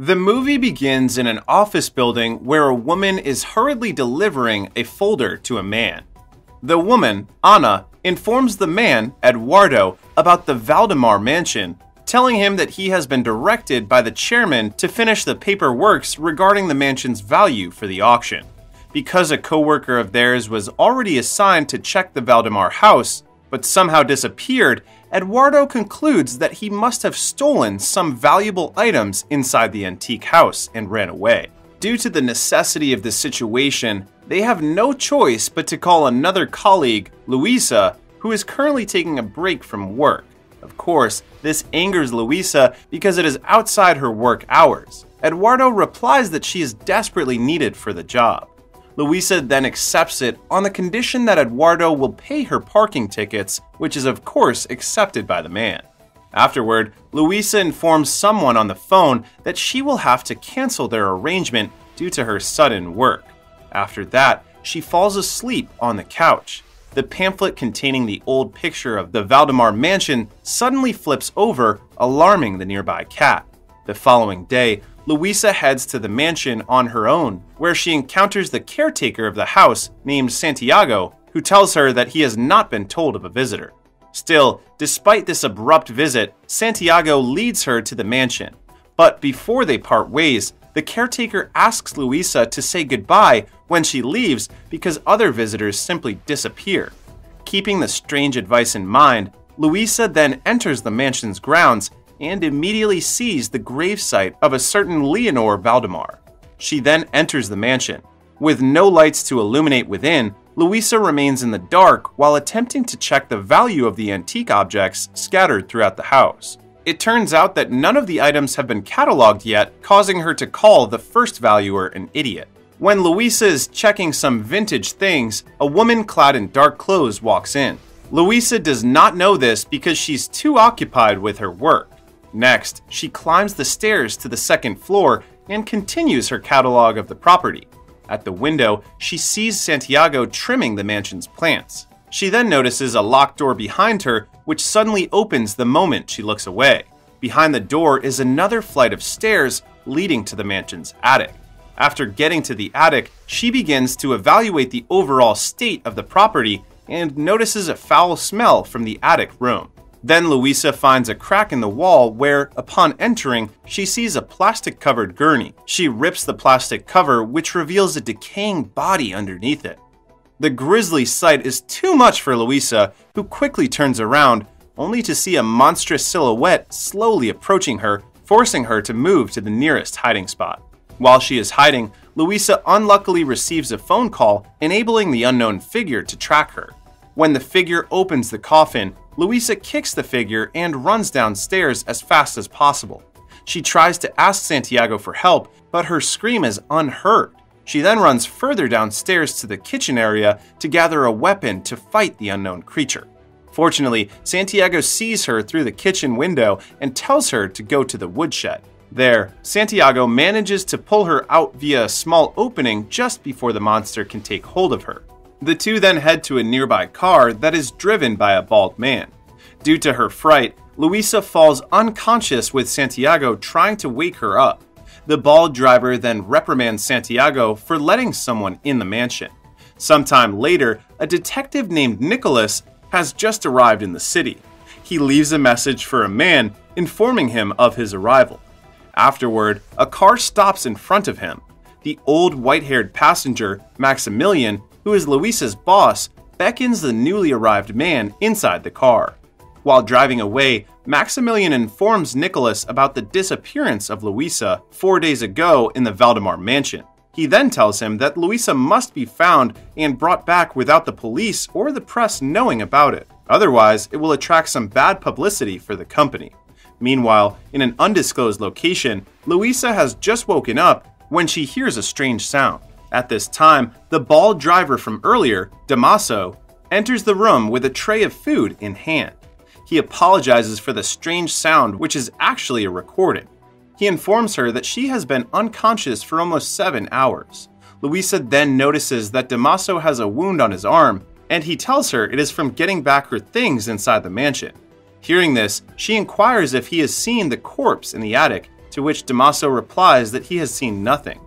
The movie begins in an office building where a woman is hurriedly delivering a folder to a man. The woman, Anna, informs the man, Eduardo, about the Valdemar mansion, telling him that he has been directed by the chairman to finish the paperwork regarding the mansion's value for the auction. Because a co-worker of theirs was already assigned to check the Valdemar house, but somehow disappeared, Eduardo concludes that he must have stolen some valuable items inside the antique house and ran away. Due to the necessity of the situation, they have no choice but to call another colleague, Luisa, who is currently taking a break from work. Of course, this angers Luisa because it is outside her work hours. Eduardo replies that she is desperately needed for the job. Luisa then accepts it on the condition that Eduardo will pay her parking tickets, which is of course accepted by the man. Afterward, Luisa informs someone on the phone that she will have to cancel their arrangement due to her sudden work. After that, she falls asleep on the couch. The pamphlet containing the old picture of the Valdemar mansion suddenly flips over, alarming the nearby cat. The following day, Luisa heads to the mansion on her own, where she encounters the caretaker of the house named Santiago, who tells her that he has not been told of a visitor. Still, despite this abrupt visit, Santiago leads her to the mansion. But before they part ways, the caretaker asks Luisa to say goodbye when she leaves because other visitors simply disappear. Keeping the strange advice in mind, Luisa then enters the mansion's grounds and immediately sees the gravesite of a certain Leonor Valdemar. She then enters the mansion. With no lights to illuminate within, Luisa remains in the dark while attempting to check the value of the antique objects scattered throughout the house. It turns out that none of the items have been cataloged yet, causing her to call the first valuer an idiot. When Luisa is checking some vintage things, a woman clad in dark clothes walks in. Luisa does not know this because she's too occupied with her work. Next, she climbs the stairs to the second floor and continues her catalog of the property. At the window, she sees Santiago trimming the mansion's plants. She then notices a locked door behind her, which suddenly opens the moment she looks away. Behind the door is another flight of stairs leading to the mansion's attic. After getting to the attic, she begins to evaluate the overall state of the property and notices a foul smell from the attic room. Then Luisa finds a crack in the wall where, upon entering, she sees a plastic-covered gurney. She rips the plastic cover, which reveals a decaying body underneath it. The grisly sight is too much for Luisa, who quickly turns around, only to see a monstrous silhouette slowly approaching her, forcing her to move to the nearest hiding spot. While she is hiding, Luisa unluckily receives a phone call, enabling the unknown figure to track her. When the figure opens the coffin, Luisa kicks the figure and runs downstairs as fast as possible. She tries to ask Santiago for help, but her scream is unheard. She then runs further downstairs to the kitchen area to gather a weapon to fight the unknown creature. Fortunately, Santiago sees her through the kitchen window and tells her to go to the woodshed. There, Santiago manages to pull her out via a small opening just before the monster can take hold of her. The two then head to a nearby car that is driven by a bald man. Due to her fright, Luisa falls unconscious with Santiago trying to wake her up. The bald driver then reprimands Santiago for letting someone in the mansion. Sometime later, a detective named Nicholas has just arrived in the city. He leaves a message for a man informing him of his arrival. Afterward, a car stops in front of him. The old white-haired passenger, Maximilian, who is Luisa's boss, beckons the newly arrived man inside the car. While driving away, Maximilian informs Nicholas about the disappearance of Luisa 4 days ago in the Valdemar mansion. He then tells him that Luisa must be found and brought back without the police or the press knowing about it. Otherwise, it will attract some bad publicity for the company. Meanwhile, in an undisclosed location, Luisa has just woken up when she hears a strange sound. At this time, the bald driver from earlier, Damaso, enters the room with a tray of food in hand. He apologizes for the strange sound, which is actually a recording. He informs her that she has been unconscious for almost 7 hours. Luisa then notices that Damaso has a wound on his arm, and he tells her it is from getting back her things inside the mansion. Hearing this, she inquires if he has seen the corpse in the attic, to which Damaso replies that he has seen nothing.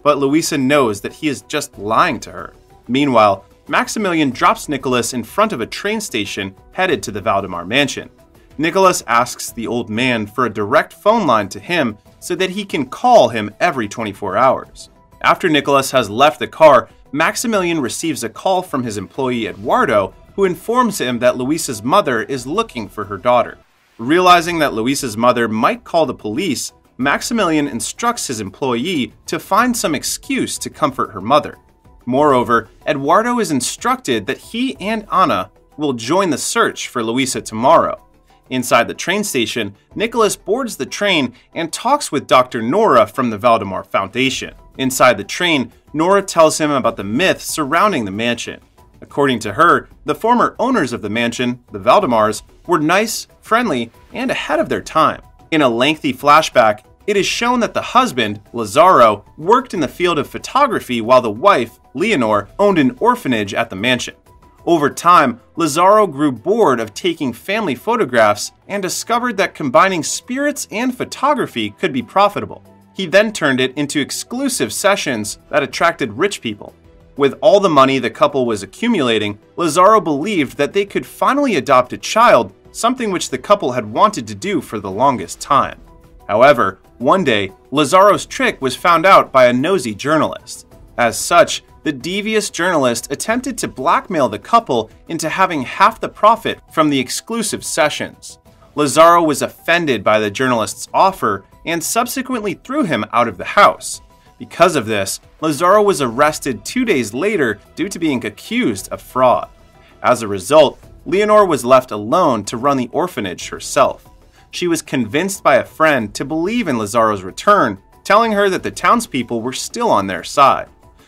But Luisa knows that he is just lying to her. Meanwhile, Maximilian drops Nicholas in front of a train station headed to the Valdemar mansion. Nicholas asks the old man for a direct phone line to him so that he can call him every 24 hours. After Nicholas has left the car, Maximilian receives a call from his employee Eduardo, who informs him that Luisa's mother is looking for her daughter. Realizing that Luisa's mother might call the police, Maximilian instructs his employee to find some excuse to comfort her mother. Moreover, Eduardo is instructed that he and Anna will join the search for Luisa tomorrow. Inside the train station, Nicholas boards the train and talks with Dr. Nora from the Valdemar Foundation. Inside the train, Nora tells him about the myth surrounding the mansion. According to her, the former owners of the mansion, the Valdemars, were nice, friendly, and ahead of their time. In a lengthy flashback, it is shown that the husband, Lazaro, worked in the field of photography while the wife, Leonor, owned an orphanage at the mansion. Over time, Lazaro grew bored of taking family photographs and discovered that combining spirits and photography could be profitable. He then turned it into exclusive sessions that attracted rich people. With all the money the couple was accumulating, Lazaro believed that they could finally adopt a child, something which the couple had wanted to do for the longest time. However, one day, Lazaro's trick was found out by a nosy journalist. As such, the devious journalist attempted to blackmail the couple into having half the profit from the exclusive sessions. Lazaro was offended by the journalist's offer and subsequently threw him out of the house. Because of this, Lazaro was arrested 2 days later due to being accused of fraud. As a result, Leonor was left alone to run the orphanage herself. She was convinced by a friend to believe in Lazaro's return, telling her that the townspeople were still on their side.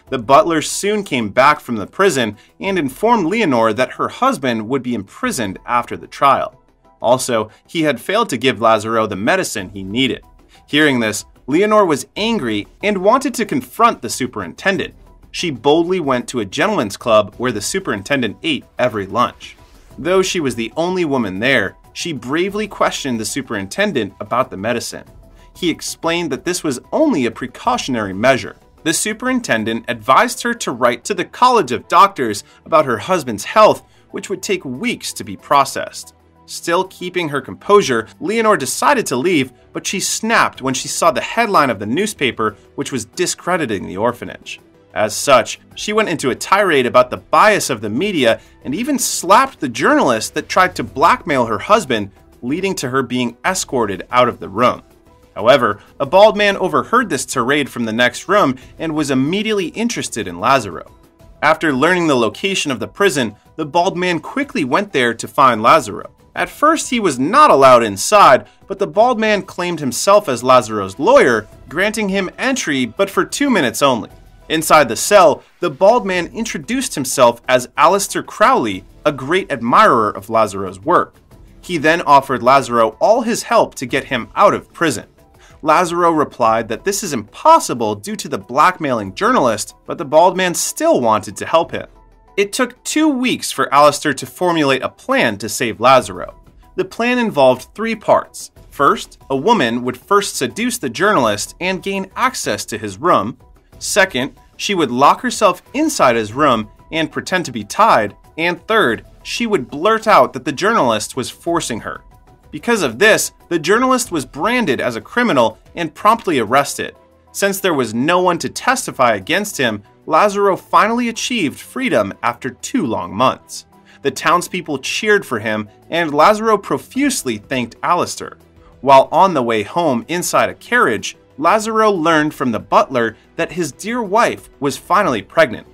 The butler soon came back from the prison and informed Leonor that her husband would be imprisoned after the trial. Also, he had failed to give Lazaro the medicine he needed. Hearing this, Leonor was angry and wanted to confront the superintendent. She boldly went to a gentleman's club where the superintendent ate every lunch. Though she was the only woman there, she bravely questioned the superintendent about the medicine. He explained that this was only a precautionary measure. The superintendent advised her to write to the College of Doctors about her husband's health, which would take weeks to be processed. Still keeping her composure, Leonor decided to leave, but she snapped when she saw the headline of the newspaper, which was discrediting the orphanage. As such, she went into a tirade about the bias of the media and even slapped the journalist that tried to blackmail her husband, leading to her being escorted out of the room. However, a bald man overheard this tirade from the next room and was immediately interested in Lazaro. After learning the location of the prison, the bald man quickly went there to find Lazaro. At first, he was not allowed inside, but the bald man claimed himself as Lazaro's lawyer, granting him entry but for 2 minutes only. Inside the cell, the bald man introduced himself as Aleister Crowley, a great admirer of Lazaro's work. He then offered Lazaro all his help to get him out of prison. Lazaro replied that this is impossible due to the blackmailing journalist, but the bald man still wanted to help him. It took 2 weeks for Aleister to formulate a plan to save Lazaro. The plan involved 3 parts. First, a woman would first seduce the journalist and gain access to his room. Second, she would lock herself inside his room and pretend to be tied. And third, she would blurt out that the journalist was forcing her. Because of this, the journalist was branded as a criminal and promptly arrested. Since there was no one to testify against him, Lazaro finally achieved freedom after 2 long months. The townspeople cheered for him, and Lazaro profusely thanked Aleister. While on the way home inside a carriage, Lazaro learned from the butler that his dear wife was finally pregnant.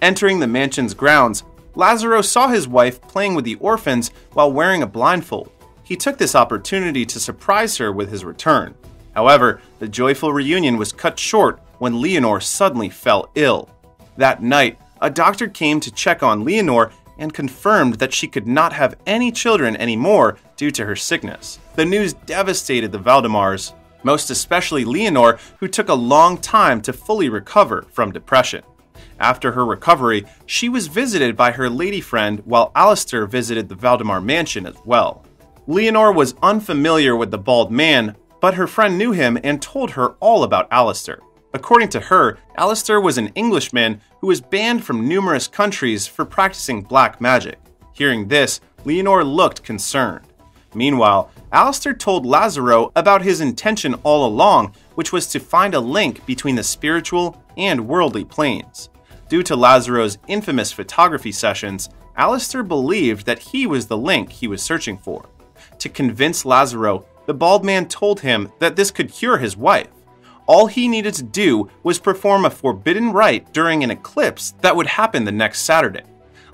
Entering the mansion's grounds, Lazaro saw his wife playing with the orphans while wearing a blindfold. He took this opportunity to surprise her with his return. However, the joyful reunion was cut short when Leonor suddenly fell ill. That night, a doctor came to check on Leonor and confirmed that she could not have any children anymore due to her sickness. The news devastated the Valdemars, most especially Leonor, who took a long time to fully recover from depression. After her recovery, she was visited by her lady friend while Aleister visited the Valdemar mansion as well. Leonor was unfamiliar with the bald man, but her friend knew him and told her all about Alistair. According to her, Alistair was an Englishman who was banned from numerous countries for practicing black magic. Hearing this, Leonore looked concerned. Meanwhile, Alistair told Lazaro about his intention all along, which was to find a link between the spiritual and worldly planes. Due to Lazaro's infamous photography sessions, Alistair believed that he was the link he was searching for. To convince Lazaro, the bald man told him that this could cure his wife. All he needed to do was perform a forbidden rite during an eclipse that would happen the next Saturday.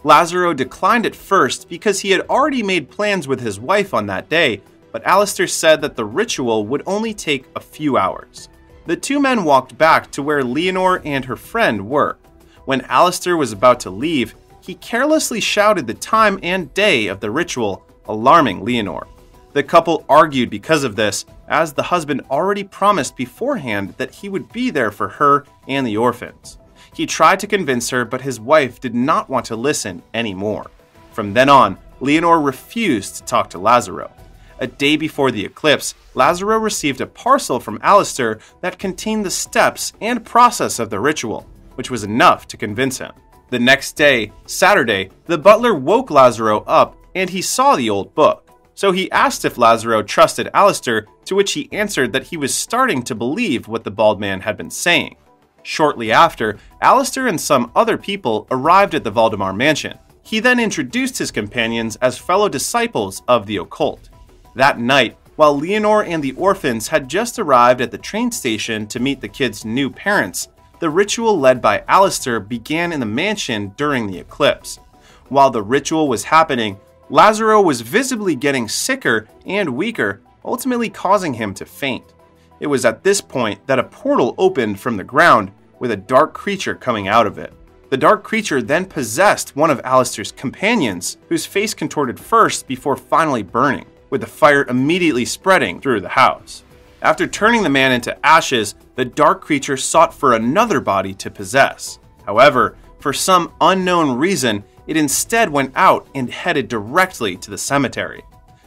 Lazaro declined at first because he had already made plans with his wife on that day, but Alistair said that the ritual would only take a few hours. The two men walked back to where Leonore and her friend were. When Alistair was about to leave, he carelessly shouted the time and day of the ritual, alarming Leonore. The couple argued because of this, as the husband already promised beforehand that he would be there for her and the orphans. He tried to convince her, but his wife did not want to listen anymore. From then on, Leonore refused to talk to Lazaro. A day before the eclipse, Lazaro received a parcel from Alistair that contained the steps and process of the ritual, which was enough to convince him. The next day, Saturday, the butler woke Lazaro up and he saw the old book. So he asked if Lazaro trusted Alistair, to which he answered that he was starting to believe what the bald man had been saying. Shortly after, Alistair and some other people arrived at the Valdemar mansion. He then introduced his companions as fellow disciples of the occult. That night, while Leonore and the orphans had just arrived at the train station to meet the kids' new parents, the ritual led by Alistair began in the mansion during the eclipse. While the ritual was happening, Lazaro was visibly getting sicker and weaker, ultimately causing him to faint. It was at this point that a portal opened from the ground, with a dark creature coming out of it. The dark creature then possessed one of Alistair's companions, whose face contorted first before finally burning, with the fire immediately spreading through the house. After turning the man into ashes, the dark creature sought for another body to possess. However, for some unknown reason, it instead went out and headed directly to the cemetery.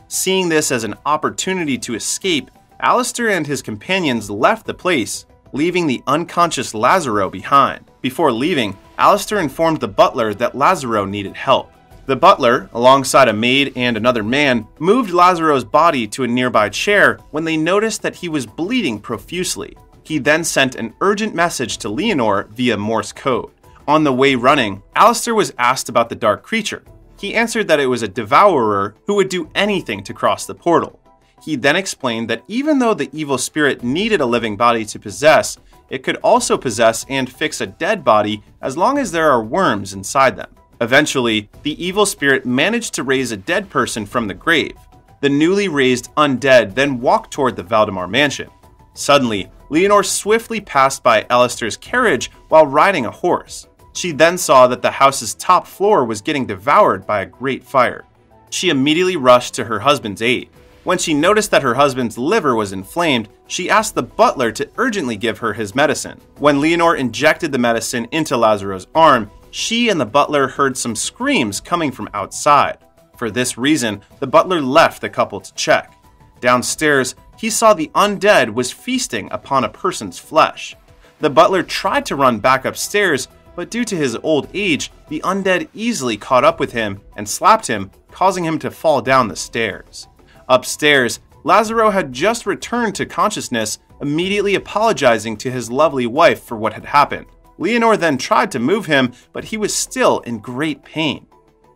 Seeing this as an opportunity to escape, Alistair and his companions left the place, leaving the unconscious Lazaro behind. Before leaving, Alistair informed the butler that Lazaro needed help. The butler, alongside a maid and another man, moved Lazaro's body to a nearby chair when they noticed that he was bleeding profusely. He then sent an urgent message to Leonore via Morse code. On the way running, Alistair was asked about the dark creature. He answered that it was a devourer who would do anything to cross the portal. He then explained that even though the evil spirit needed a living body to possess, it could also possess and fix a dead body as long as there are worms inside them. Eventually, the evil spirit managed to raise a dead person from the grave. The newly raised undead then walked toward the Valdemar mansion. Suddenly, Leonore swiftly passed by Alistair's carriage while riding a horse. She then saw that the house's top floor was getting devoured by a great fire. She immediately rushed to her husband's aid. When she noticed that her husband's liver was inflamed, she asked the butler to urgently give her his medicine. When Leonore injected the medicine into Lazaro's arm, she and the butler heard some screams coming from outside. For this reason, the butler left the couple to check. Downstairs, he saw the undead was feasting upon a person's flesh. The butler tried to run back upstairs, but due to his old age, the undead easily caught up with him and slapped him, causing him to fall down the stairs. Upstairs, Lazaro had just returned to consciousness, immediately apologizing to his lovely wife for what had happened. Leonore then tried to move him, but he was still in great pain.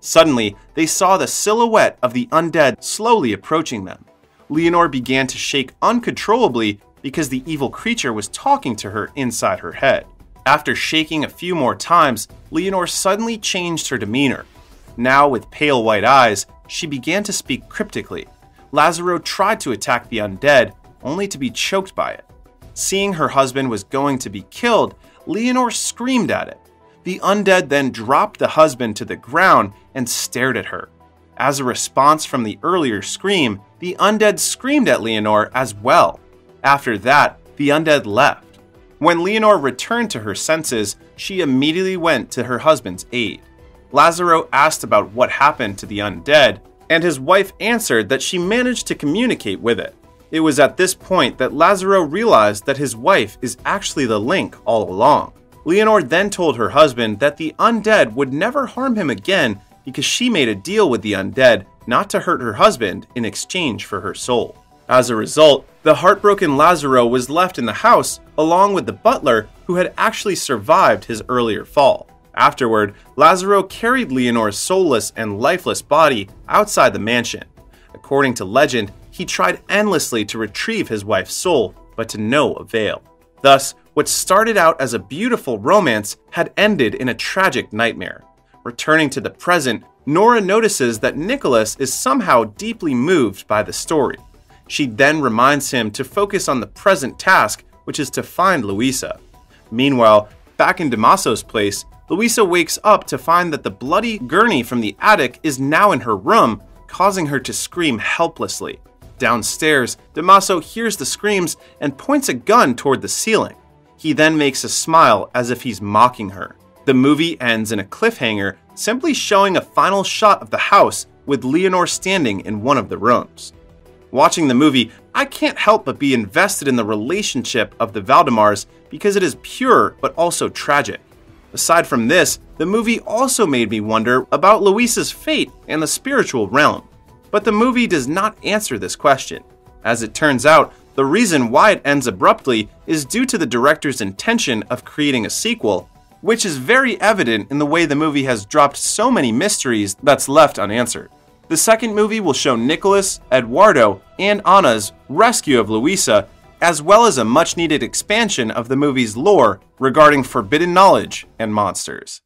Suddenly, they saw the silhouette of the undead slowly approaching them. Leonore began to shake uncontrollably because the evil creature was talking to her inside her head. After shaking a few more times, Leonore suddenly changed her demeanor. Now, with pale white eyes, she began to speak cryptically. Lazaro tried to attack the undead, only to be choked by it. Seeing her husband was going to be killed, Leonore screamed at it. The undead then dropped the husband to the ground and stared at her. As a response from the earlier scream, the undead screamed at Leonore as well. After that, the undead left. When Leonore returned to her senses, she immediately went to her husband's aid. Lazaro asked about what happened to the undead, and his wife answered that she managed to communicate with it. It was at this point that Lazaro realized that his wife is actually the link all along. Leonore then told her husband that the undead would never harm him again because she made a deal with the undead not to hurt her husband in exchange for her soul. As a result, the heartbroken Lazaro was left in the house along with the butler who had actually survived his earlier fall. Afterward, Lazaro carried Leonore's soulless and lifeless body outside the mansion. According to legend, he tried endlessly to retrieve his wife's soul, but to no avail. Thus, what started out as a beautiful romance had ended in a tragic nightmare. Returning to the present, Nora notices that Nicholas is somehow deeply moved by the story. She then reminds him to focus on the present task, which is to find Luisa. Meanwhile, back in Damaso's place, Luisa wakes up to find that the bloody gurney from the attic is now in her room, causing her to scream helplessly. Downstairs, Damaso hears the screams and points a gun toward the ceiling. He then makes a smile as if he's mocking her. The movie ends in a cliffhanger, simply showing a final shot of the house with Leonore standing in one of the rooms. Watching the movie, I can't help but be invested in the relationship of the Valdemars because it is pure but also tragic. Aside from this, the movie also made me wonder about Luisa's fate in the spiritual realm. But the movie does not answer this question. As it turns out, the reason why it ends abruptly is due to the director's intention of creating a sequel, which is very evident in the way the movie has dropped so many mysteries that's left unanswered. The second movie will show Nicholas, Eduardo, and Anna's rescue of Luisa, as well as a much-needed expansion of the movie's lore regarding forbidden knowledge and monsters.